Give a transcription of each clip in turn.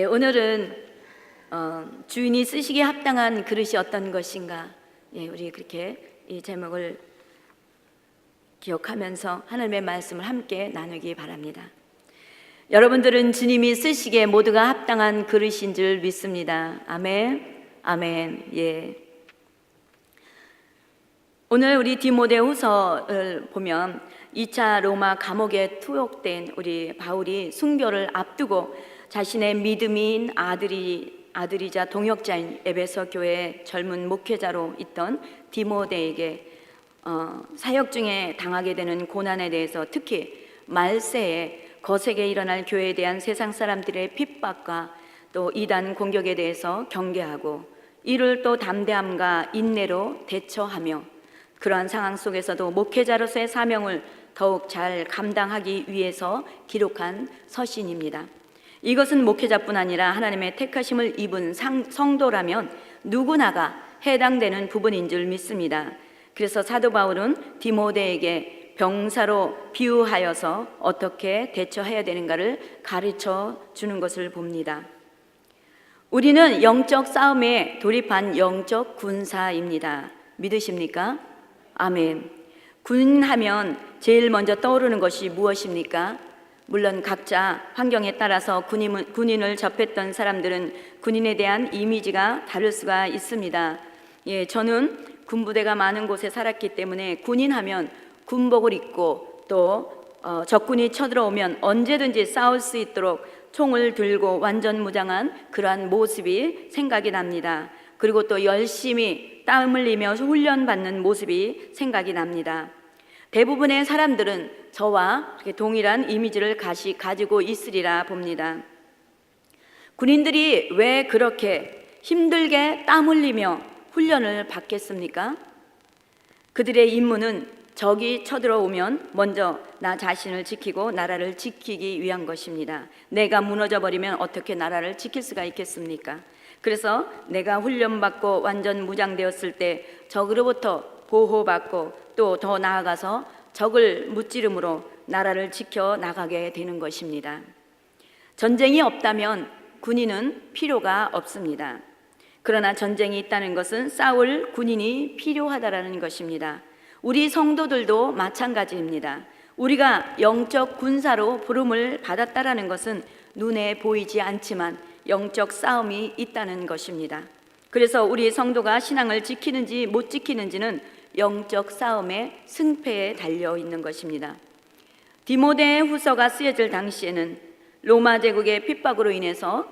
오늘은 주인이 쓰시기에 합당한 그릇이 어떤 것인가, 우리 그렇게 이 제목을 기억하면서 하나님의 말씀을 함께 나누기 바랍니다. 여러분들은 주님이 쓰시기에 모두가 합당한 그릇인 줄 믿습니다. 아멘, 아멘. 오늘 우리 디모데후서를 보면 2차 로마 감옥에 투옥된 우리 바울이 순교를 앞두고 자신의 믿음인 아들이자 동역자인 에베소 교회 젊은 목회자로 있던 디모데에게 사역 중에 당하게 되는 고난에 대해서, 특히 말세에 거세게 일어날 교회에 대한 세상 사람들의 핍박과 또 이단 공격에 대해서 경계하고 이를 또 담대함과 인내로 대처하며 그러한 상황 속에서도 목회자로서의 사명을 더욱 잘 감당하기 위해서 기록한 서신입니다. 이것은 목회자뿐 아니라 하나님의 택하심을 입은 성도라면 누구나가 해당되는 부분인 줄 믿습니다. 그래서 사도 바울은 디모데에게 병사로 비유하여서 어떻게 대처해야 되는가를 가르쳐 주는 것을 봅니다. 우리는 영적 싸움에 돌입한 영적 군사입니다. 믿으십니까? 아멘. 군하면 제일 먼저 떠오르는 것이 무엇입니까? 물론 각자 환경에 따라서 군인을 접했던 사람들은 군인에 대한 이미지가 다를 수가 있습니다. 저는 군부대가 많은 곳에 살았기 때문에 군인하면 군복을 입고 또 적군이 쳐들어오면 언제든지 싸울 수 있도록 총을 들고 완전 무장한 그러한 모습이 생각이 납니다. 그리고 또 열심히 땀 흘리며 훈련받는 모습이 생각이 납니다. 대부분의 사람들은 저와 동일한 이미지를 가지고 있으리라 봅니다. 군인들이 왜 그렇게 힘들게 땀 흘리며 훈련을 받겠습니까? 그들의 임무는 적이 쳐들어오면 먼저 나 자신을 지키고 나라를 지키기 위한 것입니다. 내가 무너져 버리면 어떻게 나라를 지킬 수가 있겠습니까? 그래서 내가 훈련받고 완전 무장되었을 때 적으로부터 보호받고 또 더 나아가서 적을 무찌름으로 나라를 지켜 나가게 되는 것입니다. 전쟁이 없다면 군인은 필요가 없습니다. 그러나 전쟁이 있다는 것은 싸울 군인이 필요하다라는 것입니다. 우리 성도들도 마찬가지입니다. 우리가 영적 군사로 부름을 받았다라는 것은 눈에 보이지 않지만 영적 싸움이 있다는 것입니다. 그래서 우리 성도가 신앙을 지키는지 못 지키는지는 영적 싸움의 승패에 달려 있는 것입니다. 디모데 후서가 쓰여질 당시에는 로마 제국의 핍박으로 인해서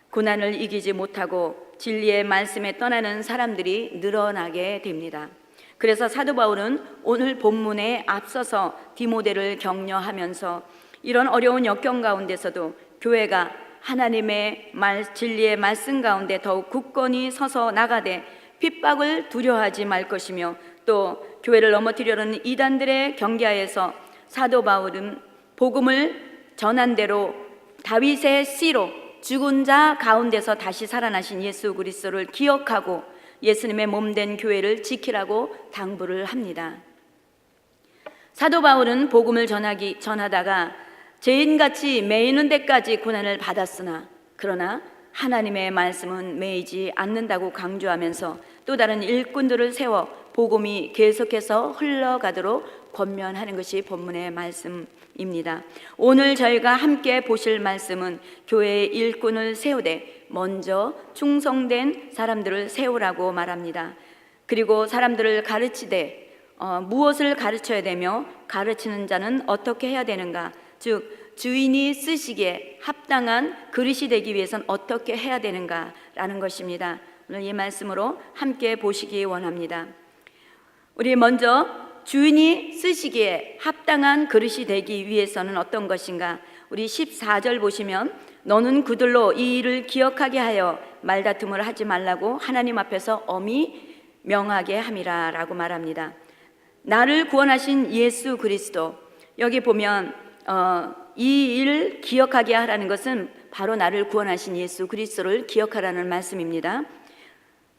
고난을 이기지 못하고 진리의 말씀에 떠나는 사람들이 늘어나게 됩니다. 그래서 사도 바울은 오늘 본문에 앞서서 디모데를 격려하면서 이런 어려운 역경 가운데서도 교회가 하나님의 진리의 말씀 가운데 더욱 굳건히 서서 나가되 핍박을 두려워하지 말 것이며 또 교회를 넘어뜨리려는 이단들의 경계하에서 사도 바울은 복음을 전한 대로 다윗의 씨로 죽은 자 가운데서 다시 살아나신 예수 그리스도를 기억하고 예수님의 몸된 교회를 지키라고 당부를 합니다. 사도 바울은 복음을 전하다가 죄인같이 매이는 데까지 고난을 받았으나 그러나 하나님의 말씀은 매이지 않는다고 강조하면서 또 다른 일꾼들을 세워 복음이 계속해서 흘러가도록 권면하는 것이 본문의 말씀입니다. 오늘 저희가 함께 보실 말씀은 교회의 일꾼을 세우되 먼저 충성된 사람들을 세우라고 말합니다. 그리고 사람들을 가르치되 무엇을 가르쳐야 되며 가르치는 자는 어떻게 해야 되는가, 즉 주인이 쓰시기에 합당한 그릇이 되기 위해서는 어떻게 해야 되는가라는 것입니다. 오늘 이 말씀으로 함께 보시기 원합니다. 우리 먼저 주인이 쓰시기에 합당한 그릇이 되기 위해서는 어떤 것인가, 우리 14절 보시면 너는 그들로 이 일을 기억하게 하여 말다툼을 하지 말라고 하나님 앞에서 엄히 명하게 함이라 라고 말합니다. 나를 구원하신 예수 그리스도, 여기 보면 이 일을 기억하게 하라는 것은 바로 나를 구원하신 예수 그리스도를 기억하라는 말씀입니다.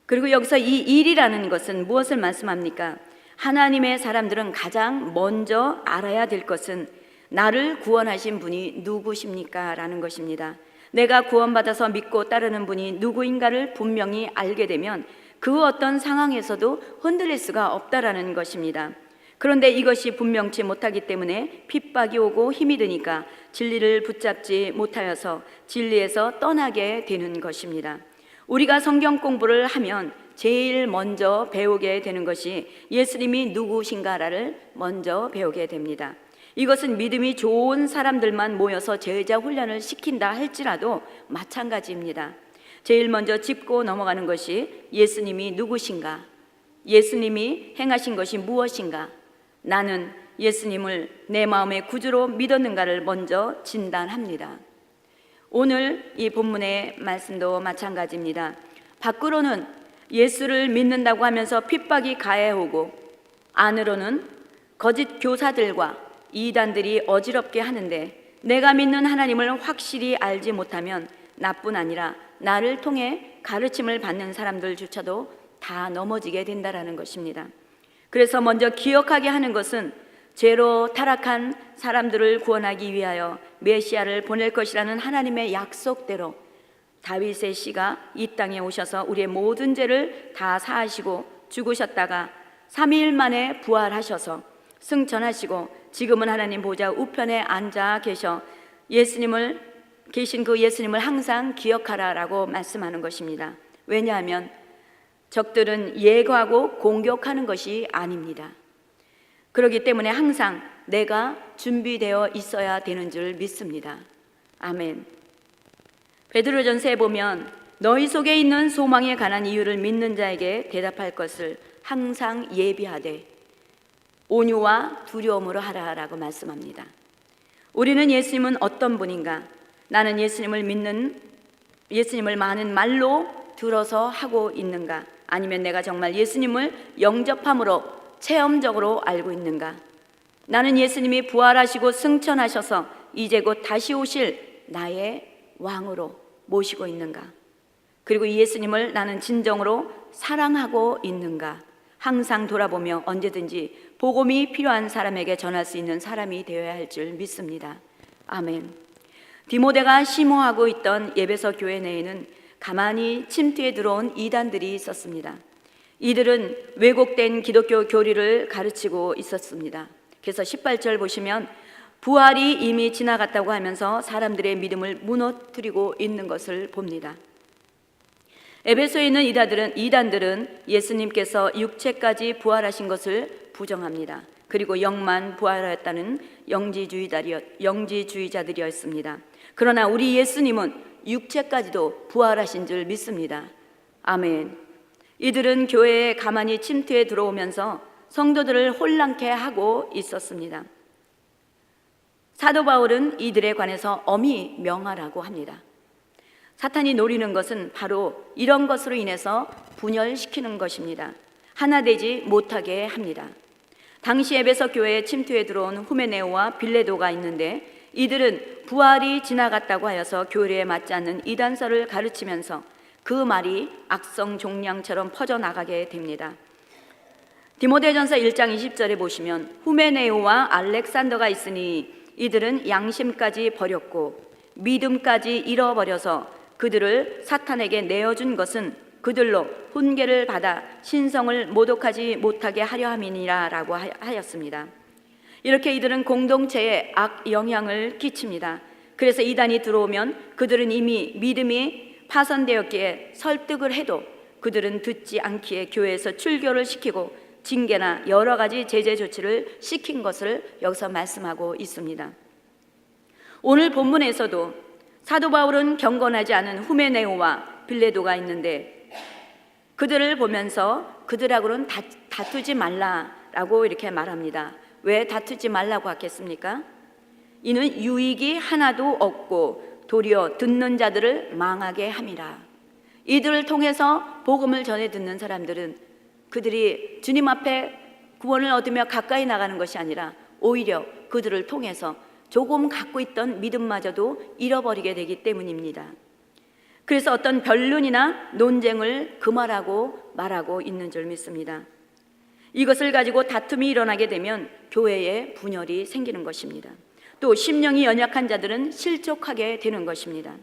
그리고 여기서 이 일이라는 것은 무엇을 말씀합니까? 하나님의 사람들은 가장 먼저 알아야 될 것은 나를 구원하신 분이 누구십니까? 라는 것입니다. 내가 구원받아서 믿고 따르는 분이 누구인가를 분명히 알게 되면 그 어떤 상황에서도 흔들릴 수가 없다라는 것입니다. 그런데 이것이 분명치 못하기 때문에 핍박이 오고 힘이 드니까 진리를 붙잡지 못하여서 진리에서 떠나게 되는 것입니다. 우리가 성경 공부를 하면 제일 먼저 배우게 되는 것이 예수님이 누구신가를 먼저 배우게 됩니다. 이것은 믿음이 좋은 사람들만 모여서 제자 훈련을 시킨다 할지라도 마찬가지입니다. 제일 먼저 짚고 넘어가는 것이 예수님이 누구신가? 예수님이 행하신 것이 무엇인가? 나는 예수님을 내 마음의 구주로 믿었는가를 먼저 진단합니다. 오늘 이 본문의 말씀도 마찬가지입니다. 밖으로는 예수를 믿는다고 하면서 핍박이 가해오고 안으로는 거짓 교사들과 이단들이 어지럽게 하는데 내가 믿는 하나님을 확실히 알지 못하면 나뿐 아니라 나를 통해 가르침을 받는 사람들조차도 다 넘어지게 된다라는 것입니다. 그래서 먼저 기억하게 하는 것은 죄로 타락한 사람들을 구원하기 위하여 메시아를 보낼 것이라는 하나님의 약속대로 다윗의 씨가 이 땅에 오셔서 우리의 모든 죄를 다 사하시고 죽으셨다가 3일 만에 부활하셔서 승천하시고 지금은 하나님 보좌 우편에 앉아 계셔 계신 그 예수님을 항상 기억하라라고 말씀하는 것입니다. 왜냐하면 적들은 예고하고 공격하는 것이 아닙니다. 그렇기 때문에 항상 내가 준비되어 있어야 되는 줄 믿습니다. 아멘. 베드로전서에 보면 너희 속에 있는 소망에 관한 이유를 믿는 자에게 대답할 것을 항상 예비하되 온유와 두려움으로 하라라고 말씀합니다. 우리는 예수님은 어떤 분인가? 나는 예수님을 많은 말로 들어서 하고 있는가? 아니면 내가 정말 예수님을 영접함으로 체험적으로 알고 있는가? 나는 예수님이 부활하시고 승천하셔서 이제 곧 다시 오실 나의 왕으로 모시고 있는가? 그리고 이 예수님을 나는 진정으로 사랑하고 있는가? 항상 돌아보며 언제든지 복음이 필요한 사람에게 전할 수 있는 사람이 되어야 할 줄 믿습니다. 아멘. 디모데가 심호하고 있던 에베소 교회 내에는 가만히 침투해 들어온 이단들이 있었습니다. 이들은 왜곡된 기독교 교리를 가르치고 있었습니다. 그래서 18절 보시면 부활이 이미 지나갔다고 하면서 사람들의 믿음을 무너뜨리고 있는 것을 봅니다. 에베소에 있는 이단들은 예수님께서 육체까지 부활하신 것을 부정합니다. 그리고 영만 부활하였다는 영지주의자들이었습니다. 그러나 우리 예수님은 육체까지도 부활하신 줄 믿습니다. 아멘. 이들은 교회에 가만히 침투해 들어오면서 성도들을 혼란케 하고 있었습니다. 사도 바울은 이들에 관해서 엄히 명하라고 합니다. 사탄이 노리는 것은 바로 이런 것으로 인해서 분열시키는 것입니다. 하나 되지 못하게 합니다. 당시 에베소 교회에 침투해 들어온 후메네오와 빌레도가 있는데 이들은 부활이 지나갔다고 하여서 교리에 맞지 않는 이단설을 가르치면서 그 말이 악성 종량처럼 퍼져나가게 됩니다. 디모데전서 1장 20절에 보시면 후메네오와 알렉산더가 있으니 이들은 양심까지 버렸고 믿음까지 잃어버려서 그들을 사탄에게 내어준 것은 그들로 훈계를 받아 신성을 모독하지 못하게 하려 함이니라 라고 하였습니다. 이렇게 이들은 공동체에 악 영향을 끼칩니다. 그래서 이단이 들어오면 그들은 이미 믿음이 파손되었기에 설득을 해도 그들은 듣지 않기에 교회에서 출교를 시키고 징계나 여러 가지 제재 조치를 시킨 것을 여기서 말씀하고 있습니다. 오늘 본문에서도 사도 바울은 경건하지 않은 후메네오와 빌레도가 있는데 그들을 보면서 그들하고는 다투지 말라라고 이렇게 말합니다. 왜 다투지 말라고 하겠습니까? 이는 유익이 하나도 없고 도리어 듣는 자들을 망하게 함이라. 이들을 통해서 복음을 전해 듣는 사람들은 그들이 주님 앞에 구원을 얻으며 가까이 나가는 것이 아니라 오히려 그들을 통해서 조금 갖고 있던 믿음마저도 잃어버리게 되기 때문입니다. 그래서 어떤 변론이나 논쟁을 금하라고 말하고 있는 줄 믿습니다. 이것을 가지고 다툼이 일어나게 되면 교회에 분열이 생기는 것입니다. 또 심령이 연약한 자들은 실족하게 되는 것입니다.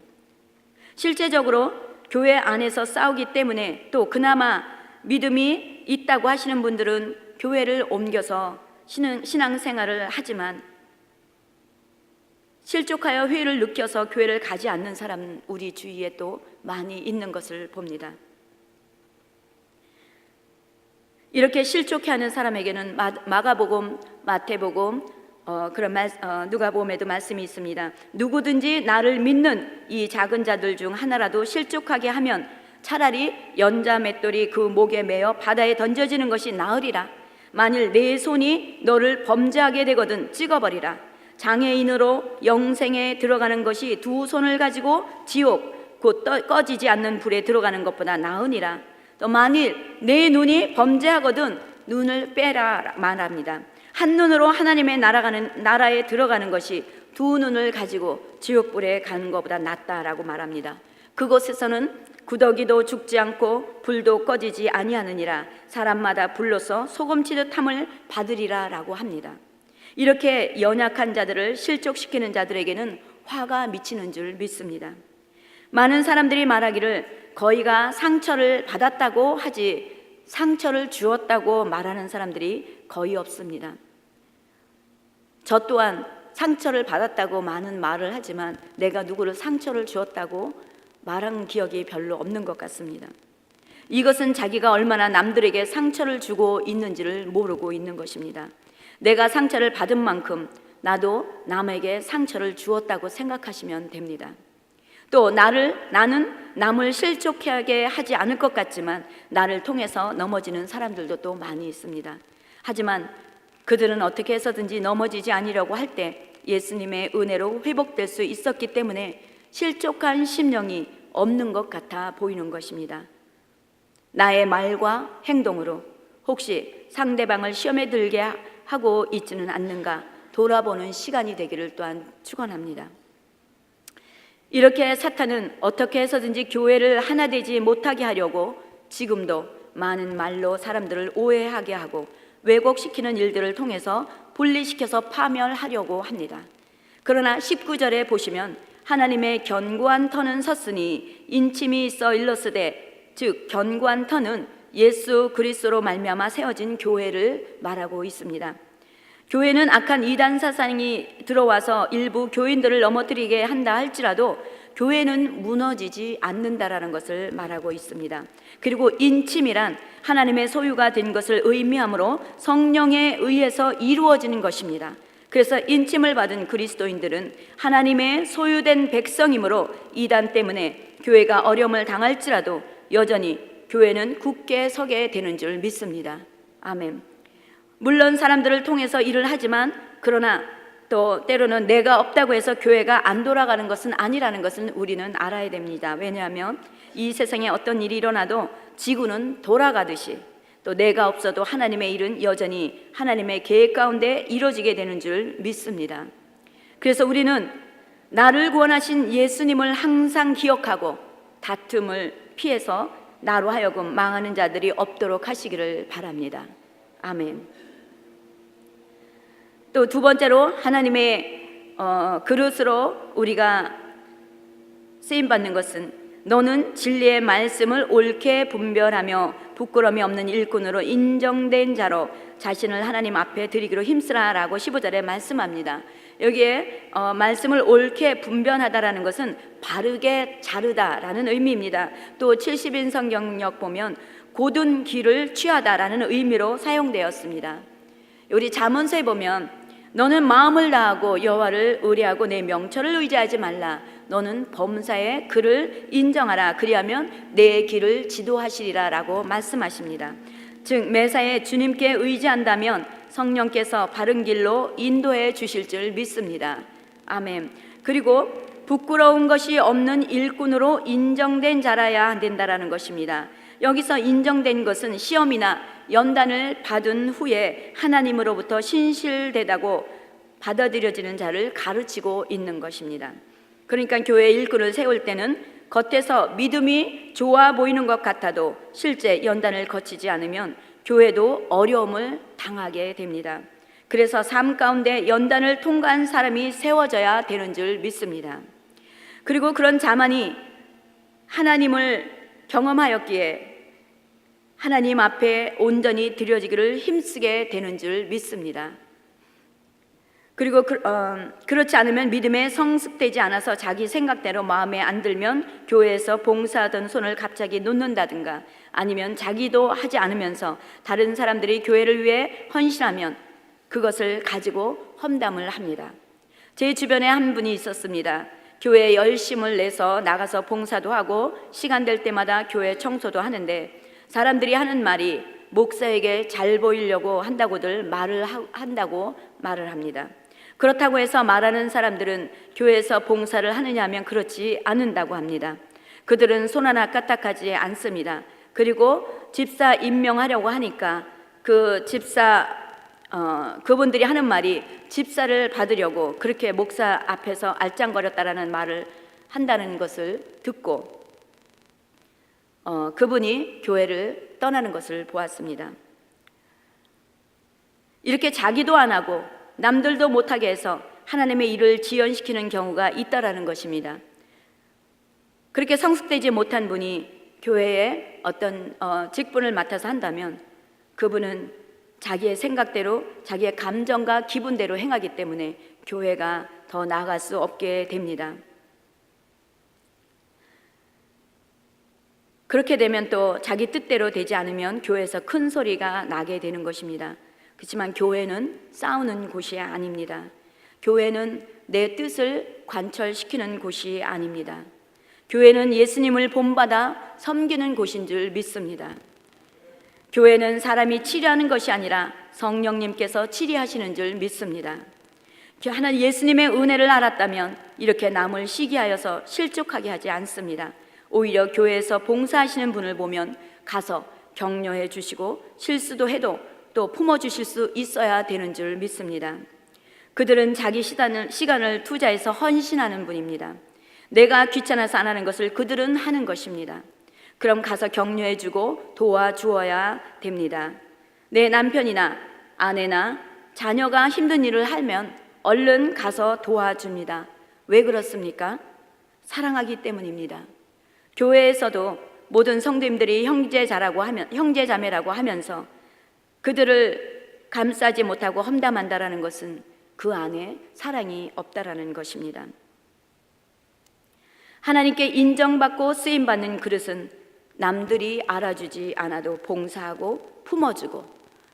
실제적으로 교회 안에서 싸우기 때문에 또 그나마 믿음이 있다고 하시는 분들은 교회를 옮겨서 신앙생활을 하지만 실족하여 회의를 느껴서 교회를 가지 않는 사람은 우리 주위에 또 많이 있는 것을 봅니다. 이렇게 실족해하는 사람에게는 마가복음, 마태복음, 누가복음에도 말씀이 있습니다. 누구든지 나를 믿는 이 작은 자들 중 하나라도 실족하게 하면 차라리 연자 맷돌이 그 목에 매어 바다에 던져지는 것이 나으리라. 만일 내 손이 너를 범죄하게 되거든 찍어버리라. 장애인으로 영생에 들어가는 것이 두 손을 가지고 지옥 곧 꺼지지 않는 불에 들어가는 것보다 나으니라. 또 만일 내 눈이 범죄하거든 눈을 빼라 말합니다. 한 눈으로 하나님의 나라에 들어가는 것이 두 눈을 가지고 지옥불에 가는 것보다 낫다라고 말합니다. 그곳에서는 구더기도 죽지 않고 불도 꺼지지 아니하느니라. 사람마다 불로서 소금치듯 함을 받으리라 라고 합니다. 이렇게 연약한 자들을 실족시키는 자들에게는 화가 미치는 줄 믿습니다. 많은 사람들이 말하기를 거의가 상처를 받았다고 하지 상처를 주었다고 말하는 사람들이 거의 없습니다. 저 또한 상처를 받았다고 많은 말을 하지만 내가 누구를 상처를 주었다고 말한 기억이 별로 없는 것 같습니다. 이것은 자기가 얼마나 남들에게 상처를 주고 있는지를 모르고 있는 것입니다. 내가 상처를 받은 만큼 나도 남에게 상처를 주었다고 생각하시면 됩니다. 또 나는 남을 실족하게 하지 않을 것 같지만 나를 통해서 넘어지는 사람들도 또 많이 있습니다. 하지만 그들은 어떻게 해서든지 넘어지지 않으려고 할 때 예수님의 은혜로 회복될 수 있었기 때문에 실족한 심령이 없는 것 같아 보이는 것입니다. 나의 말과 행동으로 혹시 상대방을 시험에 들게 하고 있지는 않는가 돌아보는 시간이 되기를 또한 축원합니다. 이렇게 사탄은 어떻게 해서든지 교회를 하나 되지 못하게 하려고 지금도 많은 말로 사람들을 오해하게 하고 왜곡시키는 일들을 통해서 분리시켜서 파멸하려고 합니다. 그러나 19절에 보시면 하나님의 견고한 터는 섰으니 인침이 있어 일렀으되 즉 견고한 터는 예수 그리스도로 말미암아 세워진 교회를 말하고 있습니다. 교회는 악한 이단 사상이 들어와서 일부 교인들을 넘어뜨리게 한다 할지라도 교회는 무너지지 않는다라는 것을 말하고 있습니다. 그리고 인침이란 하나님의 소유가 된 것을 의미하므로 성령에 의해서 이루어지는 것입니다. 그래서 인침을 받은 그리스도인들은 하나님의 소유된 백성이므로 이단 때문에 교회가 어려움을 당할지라도 여전히 교회는 굳게 서게 되는 줄 믿습니다. 아멘. 물론 사람들을 통해서 일을 하지만 그러나 또 때로는 내가 없다고 해서 교회가 안 돌아가는 것은 아니라는 것은 우리는 알아야 됩니다. 왜냐하면 이 세상에 어떤 일이 일어나도 지구는 돌아가듯이 또 내가 없어도 하나님의 일은 여전히 하나님의 계획 가운데 이루어지게 되는 줄 믿습니다. 그래서 우리는 나를 구원하신 예수님을 항상 기억하고 다툼을 피해서 나로 하여금 망하는 자들이 없도록 하시기를 바랍니다. 아멘. 또 두 번째로 하나님의 그릇으로 우리가 쓰임받는 것은 너는 진리의 말씀을 옳게 분별하며 부끄러움이 없는 일꾼으로 인정된 자로 자신을 하나님 앞에 드리기로 힘쓰라라고 15절에 말씀합니다. 여기에 말씀을 옳게 분별하다라는 것은 바르게 자르다라는 의미입니다. 또 70인 성경역 보면 곧은 길을 취하다라는 의미로 사용되었습니다. 우리 잠언서에 보면 너는 마음을 다하고 여호와를 의뢰하고 내 명철을 의지하지 말라. 너는 범사의 그를 인정하라. 그리하면 내 길을 지도하시리라 라고 말씀하십니다. 즉 매사에 주님께 의지한다면 성령께서 바른 길로 인도해 주실 줄 믿습니다. 아멘. 그리고 부끄러운 것이 없는 일꾼으로 인정된 자라야 된다라는 것입니다. 여기서 인정된 것은 시험이나 연단을 받은 후에 하나님으로부터 신실되다고 받아들여지는 자를 가르치고 있는 것입니다. 그러니까 교회 일꾼을 세울 때는 겉에서 믿음이 좋아 보이는 것 같아도 실제 연단을 거치지 않으면 교회도 어려움을 당하게 됩니다. 그래서 삶 가운데 연단을 통과한 사람이 세워져야 되는 줄 믿습니다. 그리고 그런 자만이 하나님을 경험하였기에 하나님 앞에 온전히 드려지기를 힘쓰게 되는 줄 믿습니다. 그리고 그렇지 않으면 믿음에 성숙되지 않아서 자기 생각대로 마음에 안 들면 교회에서 봉사하던 손을 갑자기 놓는다든가, 아니면 자기도 하지 않으면서 다른 사람들이 교회를 위해 헌신하면 그것을 가지고 험담을 합니다. 제 주변에 한 분이 있었습니다. 교회에 열심을 내서 나가서 봉사도 하고 시간 될 때마다 교회 청소도 하는데, 사람들이 하는 말이 목사에게 잘 보이려고 한다고들 한다고 말을 합니다. 그렇다고 해서 말하는 사람들은 교회에서 봉사를 하느냐 하면 그렇지 않는다고 합니다. 그들은 손 하나 까딱하지 않습니다. 그리고 집사 임명하려고 하니까 그분들이 하는 말이 집사를 받으려고 그렇게 목사 앞에서 알짱거렸다라는 말을 한다는 것을 듣고 그분이 교회를 떠나는 것을 보았습니다. 이렇게 자기도 안 하고 남들도 못하게 해서 하나님의 일을 지연시키는 경우가 있다라는 것입니다. 그렇게 성숙되지 못한 분이 교회에 어떤 직분을 맡아서 한다면 그분은 자기의 생각대로, 자기의 감정과 기분대로 행하기 때문에 교회가 더 나아갈 수 없게 됩니다. 그렇게 되면 또 자기 뜻대로 되지 않으면 교회에서 큰 소리가 나게 되는 것입니다. 그렇지만 교회는 싸우는 곳이 아닙니다. 교회는 내 뜻을 관철시키는 곳이 아닙니다. 교회는 예수님을 본받아 섬기는 곳인 줄 믿습니다. 교회는 사람이 치리하는 것이 아니라 성령님께서 치리하시는 줄 믿습니다. 하나님 예수님의 은혜를 알았다면 이렇게 남을 시기하여서 실족하게 하지 않습니다. 오히려 교회에서 봉사하시는 분을 보면 가서 격려해 주시고 실수도 해도 또 품어주실 수 있어야 되는 줄 믿습니다. 그들은 자기 시간을 투자해서 헌신하는 분입니다. 내가 귀찮아서 안 하는 것을 그들은 하는 것입니다. 그럼 가서 격려해 주고 도와주어야 됩니다. 내 남편이나 아내나 자녀가 힘든 일을 하면 얼른 가서 도와줍니다. 왜 그렇습니까? 사랑하기 때문입니다. 교회에서도 모든 성도님들이 형제자매라고 하면서 그들을 감싸지 못하고 험담한다라는 것은 그 안에 사랑이 없다라는 것입니다. 하나님께 인정받고 쓰임받는 그릇은 남들이 알아주지 않아도 봉사하고 품어주고,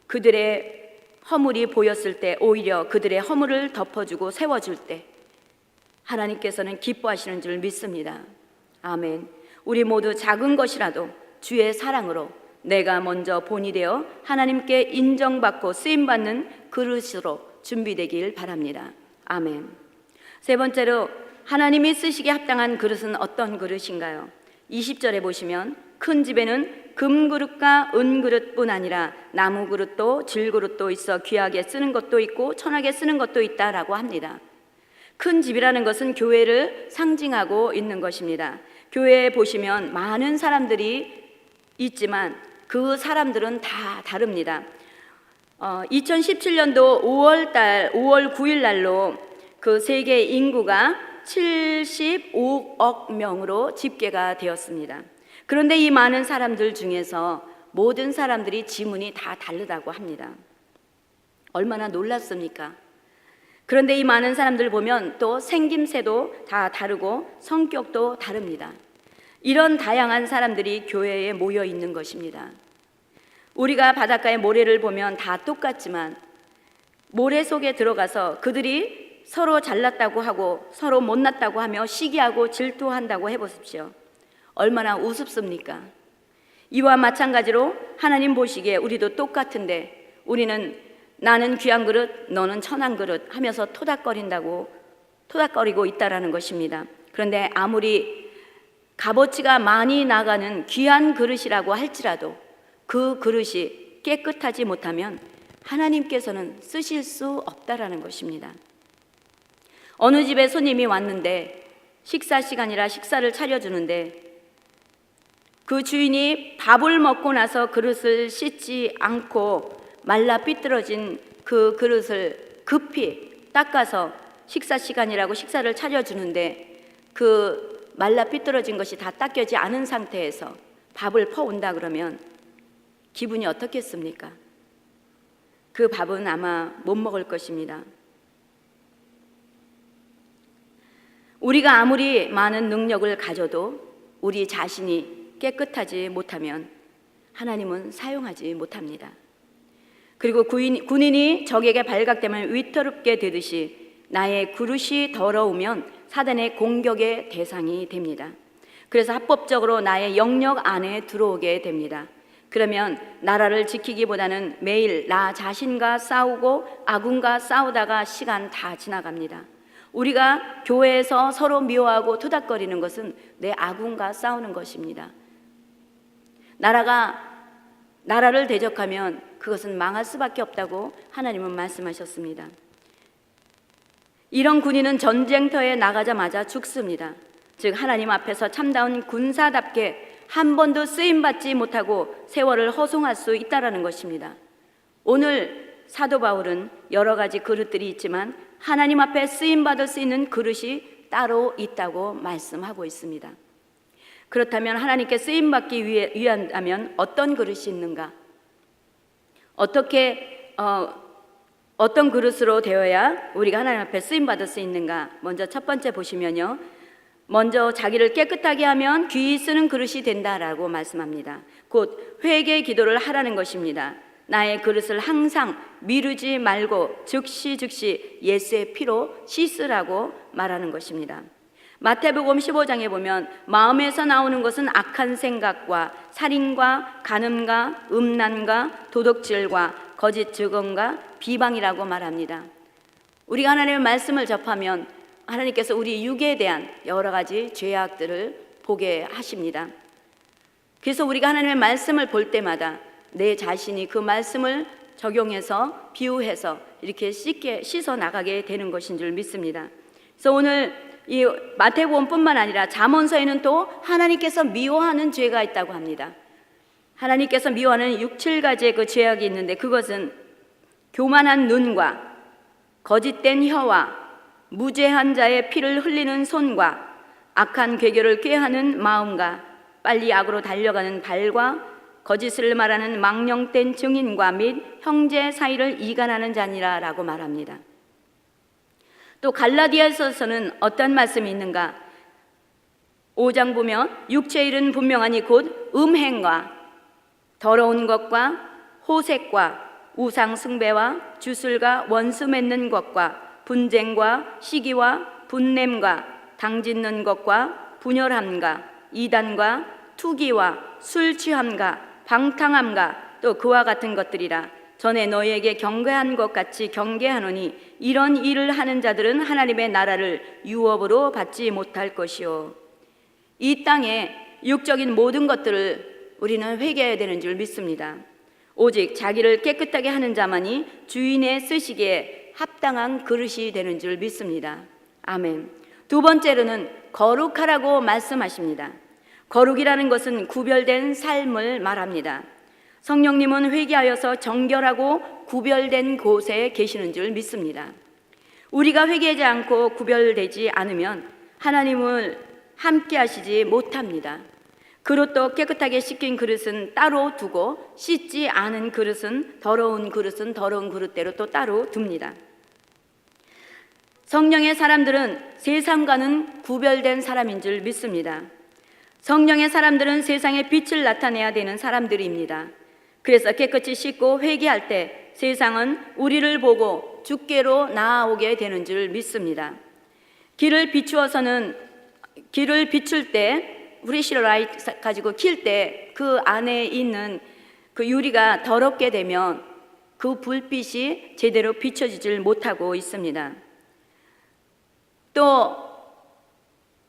그들의 허물이 보였을 때 오히려 그들의 허물을 덮어주고 세워줄 때 하나님께서는 기뻐하시는 줄 믿습니다. 아멘. 우리 모두 작은 것이라도 주의 사랑으로 내가 먼저 본이 되어 하나님께 인정받고 쓰임받는 그릇으로 준비되길 바랍니다. 아멘. 세 번째로 하나님이 쓰시기에 합당한 그릇은 어떤 그릇인가요? 20절에 보시면 큰 집에는 금그릇과 은그릇뿐 아니라 나무그릇도 질그릇도 있어 귀하게 쓰는 것도 있고 천하게 쓰는 것도 있다라고 합니다. 큰 집이라는 것은 교회를 상징하고 있는 것입니다. 교회에 보시면 많은 사람들이 있지만 그 사람들은 다 다릅니다. 2017년도 5월 9일 날로 그 세계 인구가 75억 명으로 집계가 되었습니다. 그런데 이 많은 사람들 중에서 모든 사람들이 지문이 다 다르다고 합니다. 얼마나 놀랐습니까? 그런데 이 많은 사람들 보면 또 생김새도 다 다르고 성격도 다릅니다. 이런 다양한 사람들이 교회에 모여 있는 것입니다. 우리가 바닷가의 모래를 보면 다 똑같지만 모래 속에 들어가서 그들이 서로 잘났다고 하고 서로 못났다고 하며 시기하고 질투한다고 해보십시오. 얼마나 우습습니까? 이와 마찬가지로 하나님 보시기에 우리도 똑같은데 우리는 나는 귀한 그릇, 너는 천한 그릇 하면서 토닥거리고 있다라는 것입니다. 그런데 아무리 값어치가 많이 나가는 귀한 그릇이라고 할지라도 그 그릇이 깨끗하지 못하면 하나님께서는 쓰실 수 없다라는 것입니다. 어느 집에 손님이 왔는데 식사 시간이라 식사를 차려주는데 그 주인이 밥을 먹고 나서 그릇을 씻지 않고 말라 삐뚤어진 그 그릇을 급히 닦아서 식사 시간이라고 식사를 차려주는데 그 말라 삐뚤어진 것이 다 닦여지 않은 상태에서 밥을 퍼온다 그러면 기분이 어떻겠습니까? 그 밥은 아마 못 먹을 것입니다. 우리가 아무리 많은 능력을 가져도 우리 자신이 깨끗하지 못하면 하나님은 사용하지 못합니다. 그리고 군인이 적에게 발각되면 위태롭게 되듯이 나의 그릇이 더러우면 사단의 공격의 대상이 됩니다. 그래서 합법적으로 나의 영역 안에 들어오게 됩니다. 그러면 나라를 지키기보다는 매일 나 자신과 싸우고 아군과 싸우다가 시간 다 지나갑니다. 우리가 교회에서 서로 미워하고 투닥거리는 것은 내 아군과 싸우는 것입니다. 나라를 대적하면 그것은 망할 수밖에 없다고 하나님은 말씀하셨습니다. 이런 군인은 전쟁터에 나가자마자 죽습니다. 즉 하나님 앞에서 참다운 군사답게 한 번도 쓰임받지 못하고 세월을 허송할 수 있다라는 것입니다. 오늘 사도 바울은 여러 가지 그릇들이 있지만 하나님 앞에 쓰임받을 수 있는 그릇이 따로 있다고 말씀하고 있습니다. 그렇다면 하나님께 쓰임받기 위한다면 어떤 그릇이 있는가? 어떤 그릇으로 되어야 우리가 하나님 앞에 쓰임받을 수 있는가? 먼저 첫 번째 보시면요, 먼저 자기를 깨끗하게 하면 귀히 쓰는 그릇이 된다라고 말씀합니다. 곧 회개 기도를 하라는 것입니다. 나의 그릇을 항상 미루지 말고 즉시 예수의 피로 씻으라고 말하는 것입니다. 마태복음 15장에 보면 마음에서 나오는 것은 악한 생각과 살인과 간음과 음란과 도둑질과 거짓 증언과 비방이라고 말합니다. 우리가 하나님의 말씀을 접하면 하나님께서 우리 육에 대한 여러 가지 죄악들을 보게 하십니다. 그래서 우리가 하나님의 말씀을 볼 때마다 내 자신이 그 말씀을 적용해서 비유해서 이렇게 씻어 나가게 되는 것인 줄 믿습니다. 그래서 오늘 이 마태복음뿐만 아니라 잠언서에는 또 하나님께서 미워하는 죄가 있다고 합니다. 하나님께서 미워하는 6, 7가지의 그 죄악이 있는데 그것은 교만한 눈과 거짓된 혀와 무죄한 자의 피를 흘리는 손과 악한 괴교를 꾀하는 마음과 빨리 악으로 달려가는 발과 거짓을 말하는 망령된 증인과 및 형제 사이를 이간하는 자니라 라고 말합니다. 또 갈라디아서에서는 어떤 말씀이 있는가? 5장 보면 육체의 일은 분명하니 곧 음행과 더러운 것과 호색과 우상 숭배와 주술과 원수 맺는 것과 분쟁과 시기와 분냄과 당짓는 것과 분열함과 이단과 투기와 술 취함과 방탕함과 또 그와 같은 것들이라. 전에 너희에게 경계한 것 같이 경계하노니 이런 일을 하는 자들은 하나님의 나라를 유업으로 받지 못할 것이요. 이 땅에 육적인 모든 것들을 우리는 회개해야 되는 줄 믿습니다. 오직 자기를 깨끗하게 하는 자만이 주인의 쓰시기에 합당한 그릇이 되는 줄 믿습니다. 아멘. 두 번째로는 거룩하라고 말씀하십니다. 거룩이라는 것은 구별된 삶을 말합니다. 성령님은 회개하여서 정결하고 구별된 곳에 계시는 줄 믿습니다. 우리가 회개하지 않고 구별되지 않으면 하나님을 함께 하시지 못합니다. 그릇도 깨끗하게 씻긴 그릇은 따로 두고 씻지 않은 그릇은 더러운 그릇대로 또 따로 둡니다. 성령의 사람들은 세상과는 구별된 사람인 줄 믿습니다. 성령의 사람들은 세상의 빛을 나타내야 되는 사람들입니다. 그래서 깨끗이 씻고 회개할 때 세상은 우리를 보고 주께로 나아오게 되는 줄 믿습니다. 길을 비출 때 후레쉬 라이트 가지고 킬 때 그 안에 있는 그 유리가 더럽게 되면 그 불빛이 제대로 비춰지질 못하고 있습니다. 또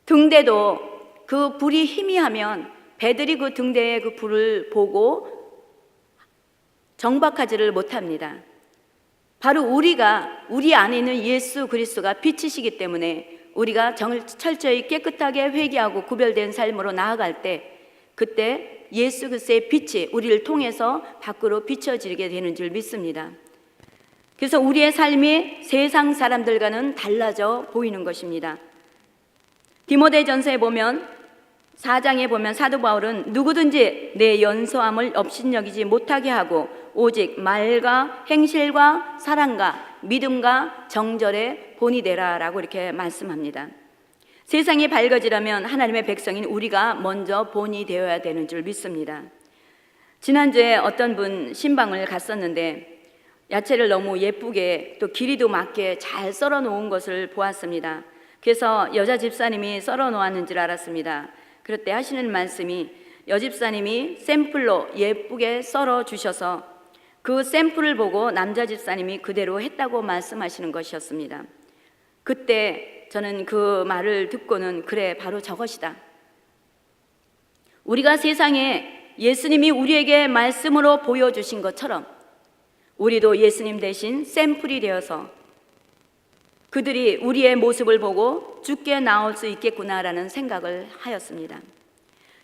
등대도 그 불이 희미하면 배들이 그 등대의 그 불을 보고 정박하지를 못합니다. 바로 우리 안에 있는 예수 그리스도가 빛이시기 때문에 우리가 철저히 깨끗하게 회개하고 구별된 삶으로 나아갈 때 그때 예수 그리스도의 빛이 우리를 통해서 밖으로 비춰지게 되는 줄 믿습니다. 그래서 우리의 삶이 세상 사람들과는 달라져 보이는 것입니다. 디모데전서에 보면 4장에 보면 사도 바울은 누구든지 내 연소함을 업신여기지 못하게 하고 오직 말과 행실과 사랑과 믿음과 정절에 본이 되라 라고 이렇게 말씀합니다. 세상이 밝아지려면 하나님의 백성인 우리가 먼저 본이 되어야 되는 줄 믿습니다. 지난주에 어떤 분 신방을 갔었는데 야채를 너무 예쁘게 또 길이도 맞게 잘 썰어 놓은 것을 보았습니다. 그래서 여자 집사님이 썰어 놓았는 줄 알았습니다. 그럴 때 하시는 말씀이 여집사님이 샘플로 예쁘게 썰어 주셔서 그 샘플을 보고 남자 집사님이 그대로 했다고 말씀하시는 것이었습니다. 그때 저는 그 말을 듣고는 그래, 바로 저것이다. 우리가 세상에 예수님이 우리에게 말씀으로 보여주신 것처럼 우리도 예수님 대신 샘플이 되어서 그들이 우리의 모습을 보고 죽게 나올 수 있겠구나라는 생각을 하였습니다.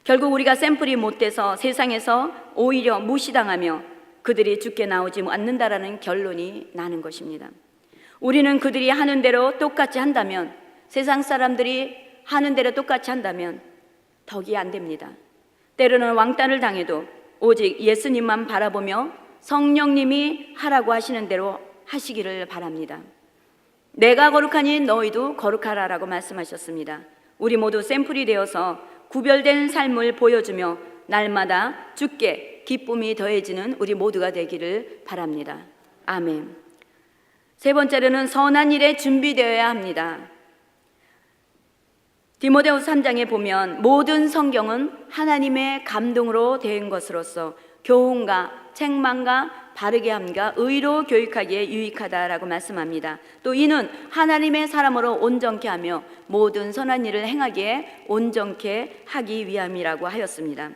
결국 우리가 샘플이 못 돼서 세상에서 오히려 무시당하며 그들이 죽게 나오지 않는다라는 결론이 나는 것입니다. 우리는 그들이 하는 대로 똑같이 한다면, 세상 사람들이 하는 대로 똑같이 한다면 덕이 안 됩니다. 때로는 왕따를 당해도 오직 예수님만 바라보며 성령님이 하라고 하시는 대로 하시기를 바랍니다. 내가 거룩하니 너희도 거룩하라라고 말씀하셨습니다. 우리 모두 샘플이 되어서 구별된 삶을 보여주며 날마다 주께 기쁨이 더해지는 우리 모두가 되기를 바랍니다. 아멘. 세 번째로는 선한 일에 준비되어야 합니다. 디모데후서 3장에 보면 모든 성경은 하나님의 감동으로 된 것으로서 교훈과 책망과 바르게 함과 의로 교육하기에 유익하다라고 말씀합니다. 또 이는 하나님의 사람으로 온전케 하며 모든 선한 일을 행하기에 온전케 하기 위함이라고 하였습니다.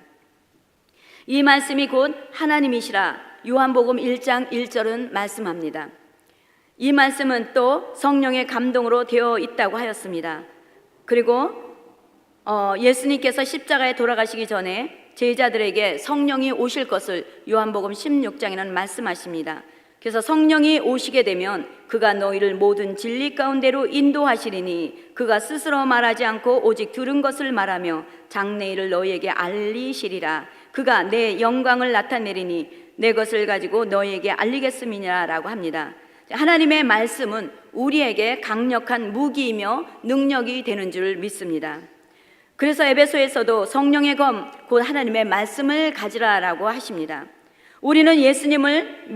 이 말씀이 곧 하나님이시라 요한복음 1장 1절은 말씀합니다. 이 말씀은 또 성령의 감동으로 되어 있다고 하였습니다. 그리고 예수님께서 십자가에 돌아가시기 전에 제자들에게 성령이 오실 것을 요한복음 16장에는 말씀하십니다. 그래서 성령이 오시게 되면 그가 너희를 모든 진리 가운데로 인도하시리니 그가 스스로 말하지 않고 오직 들은 것을 말하며 장래일을 너희에게 알리시리라. 그가 내 영광을 나타내리니 내 것을 가지고 너희에게 알리겠음이니라 라고 합니다. 하나님의 말씀은 우리에게 강력한 무기이며 능력이 되는 줄 믿습니다. 그래서 에베소에서도 성령의 검 곧 하나님의 말씀을 가지라라고 하십니다. 우리는 예수님을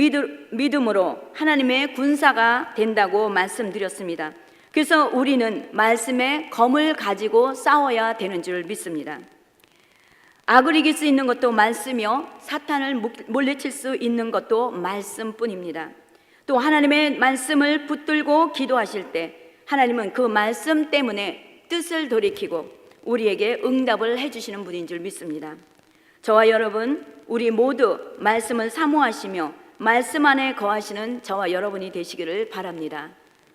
믿음으로 하나님의 군사가 된다고 말씀드렸습니다. 그래서 우리는 말씀의 검을 가지고 싸워야 되는 줄 믿습니다. 악을 이길 수 있는 것도 말씀이요 사탄을 물리칠 수 있는 것도 말씀뿐입니다. 또 하나님의 말씀을 붙들고 기도하실 때 하나님은 그 말씀 때문에 뜻을 돌이키고 우리에게 응답을 해주시는 분인 줄 믿습니다. 저와 여러분, 우리 모두 말씀을 사모하시며 말씀 안에 거하시는 저와 여러분이 되시기를 바랍니다.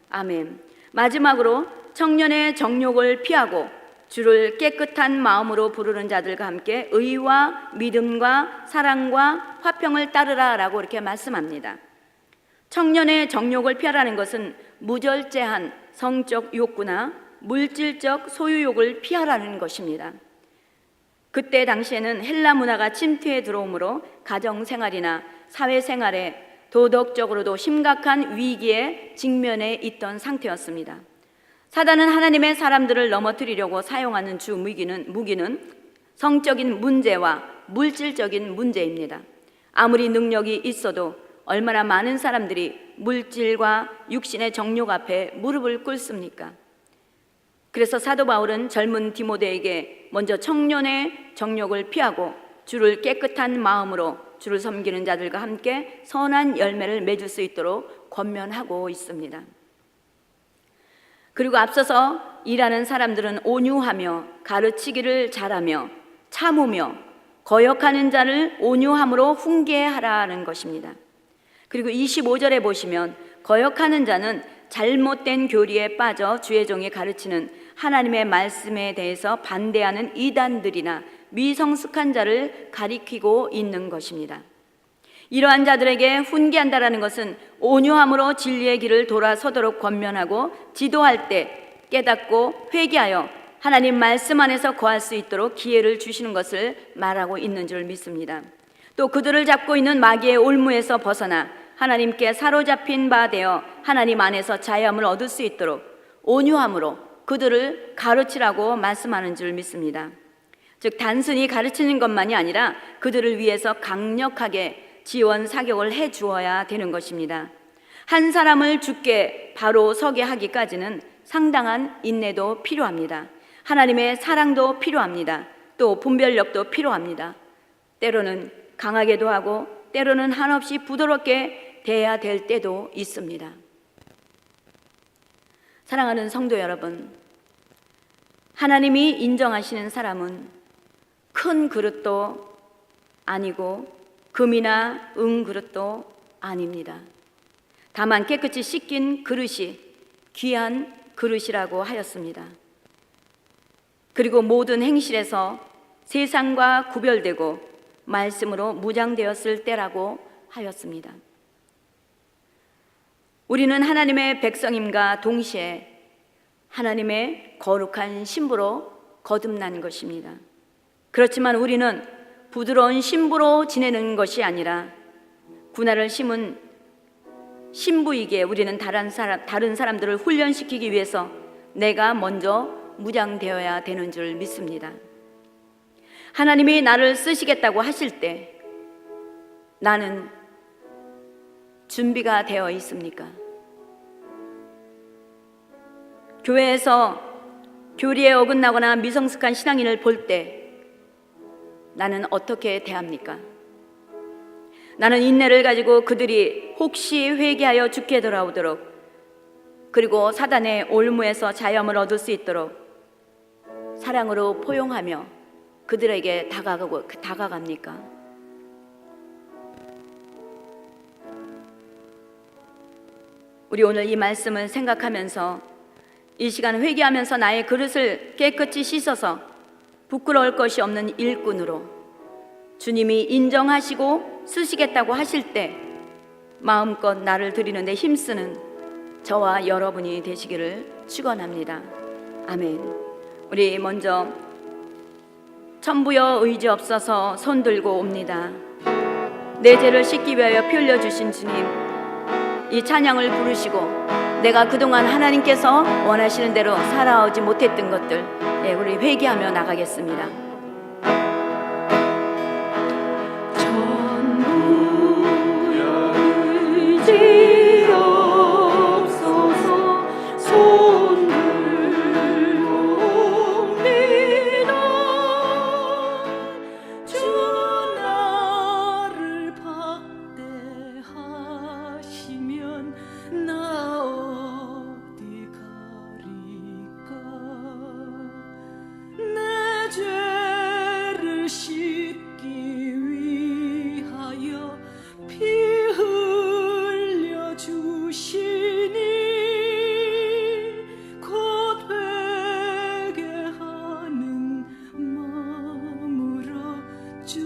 아멘. 마지막으로 청년의 정욕을 피하고 주를 깨끗한 마음으로 부르는 자들과 함께 의와 믿음과 사랑과 화평을 따르라 라고 이렇게 말씀합니다. 청년의 정욕을 피하라는 것은 무절제한 성적 욕구나 물질적 소유욕을 피하라는 것입니다. 그때 당시에는 헬라 문화가 침투해 들어오므로 가정생활이나 사회생활에 도덕적으로도 심각한 위기에 직면해 있던 상태였습니다. 사단은 하나님의 사람들을 넘어뜨리려고 사용하는 주 무기는 성적인 문제와 물질적인 문제입니다. 아무리 능력이 있어도 얼마나 많은 사람들이 물질과 육신의 정욕 앞에 무릎을 꿇습니까? 그래서 사도 바울은 젊은 디모데에게 먼저 청년의 정욕을 피하고 주를 깨끗한 마음으로 주를 섬기는 자들과 함께 선한 열매를 맺을 수 있도록 권면하고 있습니다. 그리고 앞서서 일하는 사람들은 온유하며 가르치기를 잘하며 참으며 거역하는 자를 온유함으로 훈계하라는 것입니다. 그리고 25절에 보시면 거역하는 자는 잘못된 교리에 빠져 주의 종이 가르치는 하나님의 말씀에 대해서 반대하는 이단들이나 미성숙한 자를 가리키고 있는 것입니다. 이러한 자들에게 훈계한다라는 것은 온유함으로 진리의 길을 돌아서도록 권면하고 지도할 때 깨닫고 회개하여 하나님 말씀 안에서 거할 수 있도록 기회를 주시는 것을 말하고 있는 줄 믿습니다. 또 그들을 잡고 있는 마귀의 올무에서 벗어나 하나님께 사로잡힌 바 되어 하나님 안에서 자유함을 얻을 수 있도록 온유함으로 그들을 가르치라고 말씀하는 줄 믿습니다. 즉 단순히 가르치는 것만이 아니라 그들을 위해서 강력하게 지원 사격을 해 주어야 되는 것입니다. 한 사람을 죽게 바로 서게 하기까지는 상당한 인내도 필요합니다. 하나님의 사랑도 필요합니다. 또 분별력도 필요합니다. 때로는 강하게도 하고 때로는 한없이 부드럽게 대해야 될 때도 있습니다. 사랑하는 성도 여러분, 하나님이 인정하시는 사람은 큰 그릇도 아니고 금이나 은 그릇도 아닙니다. 다만 깨끗이 씻긴 그릇이 귀한 그릇이라고 하였습니다. 그리고 모든 행실에서 세상과 구별되고 말씀으로 무장되었을 때라고 하였습니다. 우리는 하나님의 백성임과 동시에 하나님의 거룩한 신부로 거듭난 것입니다. 그렇지만 우리는 부드러운 신부로 지내는 것이 아니라 군화를 심은 신부이기에 우리는 다른 사람들을 훈련시키기 위해서 내가 먼저 무장되어야 되는 줄 믿습니다. 하나님이 나를 쓰시겠다고 하실 때 나는 준비가 되어 있습니까? 교회에서 교리에 어긋나거나 미성숙한 신앙인을 볼 때 나는 어떻게 대합니까? 나는 인내를 가지고 그들이 혹시 회개하여 죽게 돌아오도록, 그리고 사단의 올무에서 자유함을 얻을 수 있도록 사랑으로 포용하며 그들에게 다가갑니까? 우리 오늘 이 말씀을 생각하면서 이 시간 회개하면서 나의 그릇을 깨끗이 씻어서 부끄러울 것이 없는 일꾼으로 주님이 인정하시고 쓰시겠다고 하실 때 마음껏 나를 드리는데 힘쓰는 저와 여러분이 되시기를 축원합니다. 아멘. 우리 먼저 천부여 의지없어서 손들고 옵니다. 내 죄를 씻기 위하여 피 흘려주신 주님, 이 찬양을 부르시고 내가 그동안 하나님께서 원하시는 대로 살아오지 못했던 것들, 우리 회개하며 나가겠습니다. 천부여 의지없어서 손들고 옵니다. 주 나를 박대하시면 나 어디 가리까. 내 죄를 씻기 위하여 피 흘려 주시니 곧 회개하는 마음으로 주